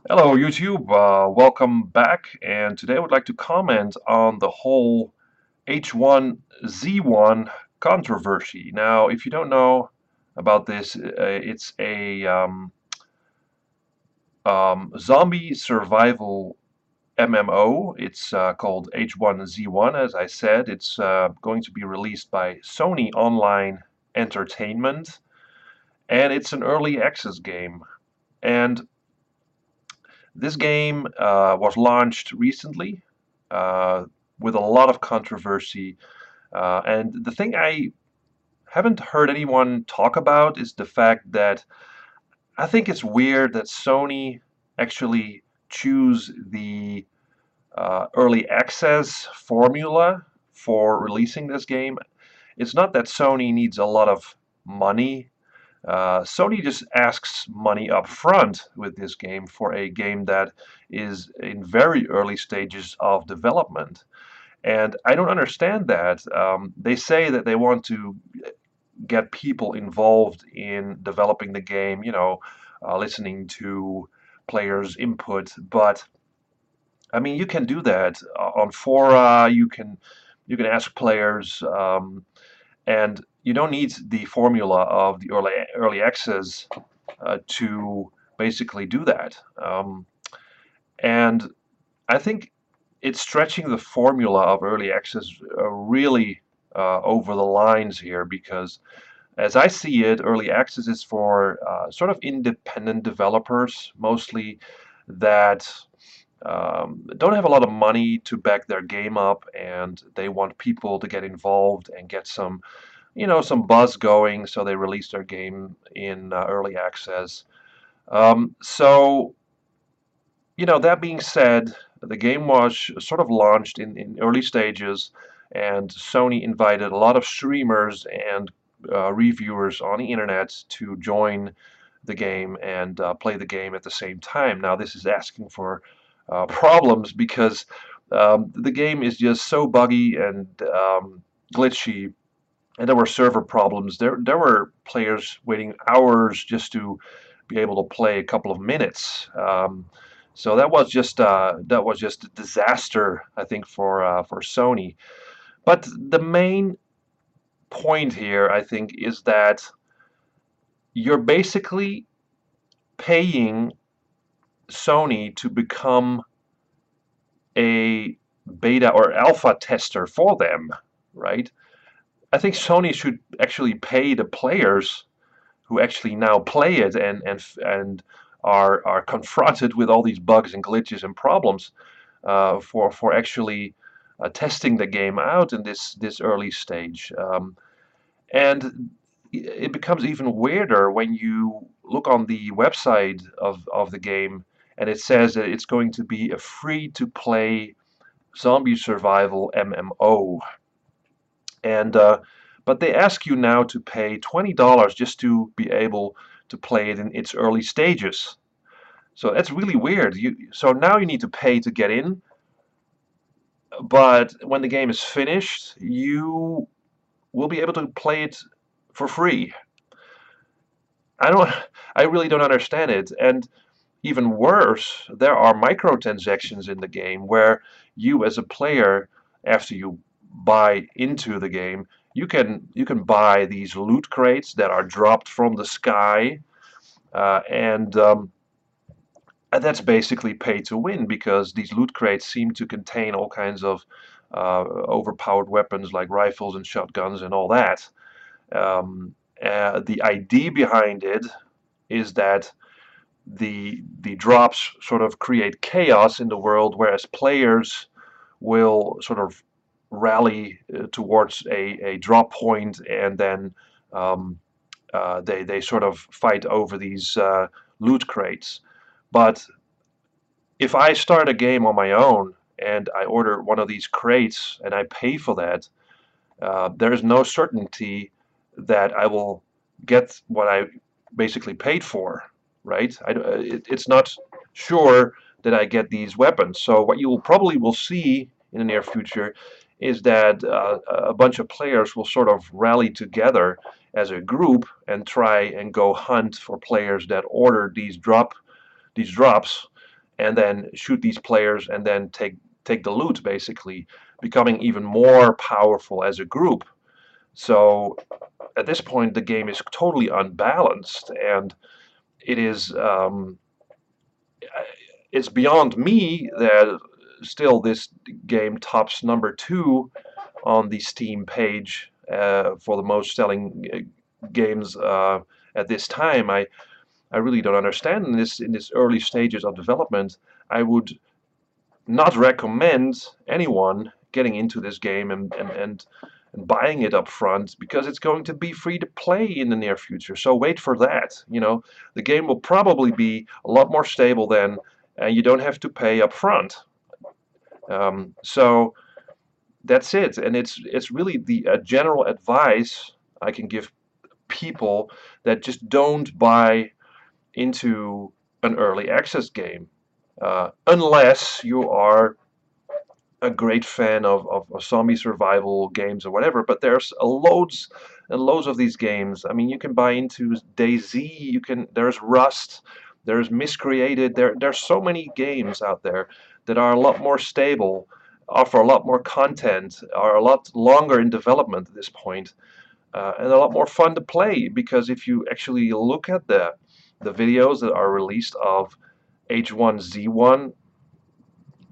Hello YouTube, welcome back, and today I would like to comment on the whole H1Z1 controversy. Now, if you don't know about this, it's a zombie survival MMO. It's called H1Z1, as I said. It's going to be released by Sony Online Entertainment, and it's an early access game. And this game was launched recently uh, with a lot of controversy. And the thing I haven't heard anyone talk about is the fact that I think it's weird that Sony actually choose the early access formula for releasing this game. It's not that Sony needs a lot of money. Sony just asks money up front with this game for a game that is in very early stages of development. And I don't understand that. They say that they want to get people involved in developing the game, listening to players' input. But I mean, you can do that on fora. You can ask players, and you don't need the formula of the early access to basically do that. And I think it's stretching the formula of early access really over the lines here because, as I see it, early access is for sort of independent developers mostly that don't have a lot of money to back their game up, and they want people to get involved and get some buzz going, so they release their game in early access. So, that being said, the game was sort of launched in early stages, and Sony invited a lot of streamers and reviewers on the internet to join the game and play the game at the same time. Now, this is asking for problems because the game is just so buggy and glitchy, and there were server problems. There were players waiting hours just to be able to play a couple of minutes. So that was just a disaster, I think, for Sony. But the main point here, I think, is that you're basically paying Sony to become a beta or alpha tester for them, right? I think Sony should actually pay the players who actually now play it and are confronted with all these bugs and glitches and problems for actually testing the game out in this early stage. And it becomes even weirder when you look on the website of the game and it says that it's going to be a free-to-play zombie survival MMO. And but they ask you now to pay $20 just to be able to play it in its early stages. So that's really weird. So now you need to pay to get in, but when the game is finished, you will be able to play it for free. I don't I really don't understand it. And even worse, there are microtransactions in the game where you as a player, after you buy into the game, you can buy these loot crates that are dropped from the sky, and that's basically pay to win because these loot crates seem to contain all kinds of overpowered weapons like rifles and shotguns and all that. The idea behind it is that the drops sort of create chaos in the world, whereas players will sort of rally towards a drop point, and then they sort of fight over these loot crates. But if I start a game on my own and I order one of these crates and I pay for that, there is no certainty that I will get what I basically paid for, right? It's not sure that I get these weapons. So what you will probably will see in the near future is that a bunch of players will sort of rally together as a group and try and go hunt for players that order these drops and then shoot these players and then take the loot, basically becoming even more powerful as a group. So at this point, the game is totally unbalanced, and it is it's beyond me that still this game tops number 2 on the Steam page for the most selling games at this time. I really don't understand in this early stages of development. I would not recommend anyone getting into this game and buying it up front, because it's going to be free to play in the near future. So wait for that. The game will probably be a lot more stable then, and you don't have to pay up front. So that's it, and it's really the general advice I can give people that just don't buy into an early access game, unless you are a great fan of zombie survival games or whatever. But there's loads and loads of these games. I mean, you can buy into DayZ, there's Rust, there's Miscreated. There's so many games out there that are a lot more stable, offer a lot more content, are a lot longer in development at this point, and a lot more fun to play. Because if you actually look at the videos that are released of H1Z1,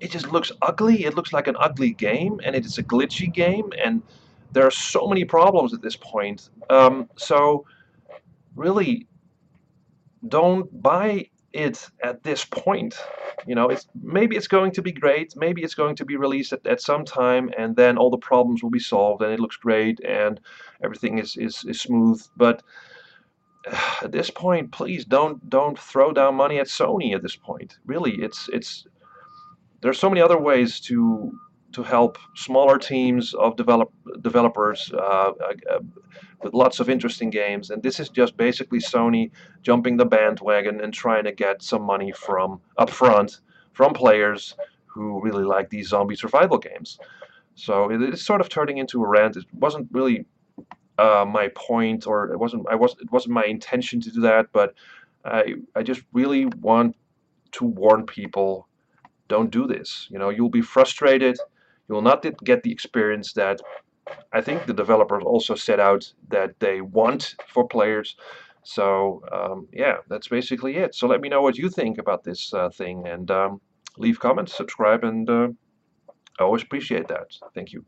it just looks ugly. It looks like an ugly game, and it is a glitchy game, and there are so many problems at this point. So really, don't buy it at this point. Maybe it's going to be great. Maybe it's going to be released at some time, and then all the problems will be solved, and it looks great, and everything is smooth. But at this point, please don't throw down money at Sony at this point. Really, there's so many other ways to help smaller teams of developers with lots of interesting games, and this is just basically Sony jumping the bandwagon and trying to get some money from upfront from players who really like these zombie survival games. So it is sort of turning into a rant. It wasn't really my point, or it wasn't my intention to do that, but I just really want to warn people: don't do this. You'll be frustrated. You will not get the experience that I think the developers also set out that they want for players. So yeah, that's basically it. So let me know what you think about this thing, and leave comments, subscribe, and I always appreciate that. Thank you.